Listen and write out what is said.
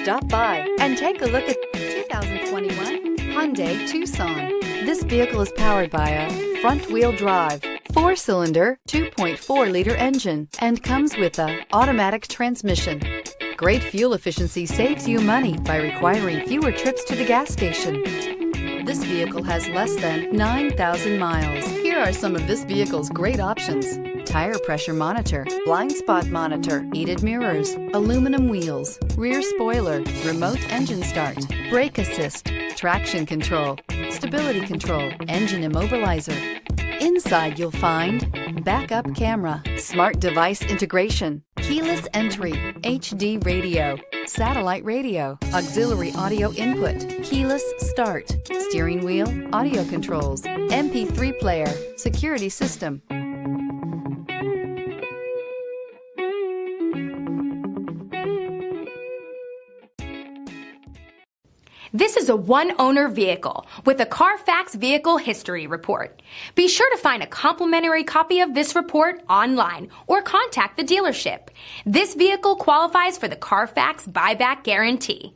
Stop by and take a look at 2021 Hyundai Tucson. This vehicle is powered by a front-wheel drive, 4-cylinder, 2.4-liter engine, and comes with a automatic transmission. Great fuel efficiency saves you money by requiring fewer trips to the gas station. This vehicle has less than 9,000 miles. Here are some of this vehicle's great options: tire pressure monitor, blind spot monitor, heated mirrors, aluminum wheels, rear spoiler, remote engine start, brake assist, traction control, stability control, engine immobilizer. Inside you'll find backup camera, smart device integration, keyless entry, HD radio, satellite radio, auxiliary audio input, keyless start, steering wheel audio controls, MP3 player, security system. This is a one-owner vehicle with a Carfax Vehicle History Report. Be sure to find a complimentary copy of this report online or contact the dealership. This vehicle qualifies for the Carfax Buyback Guarantee.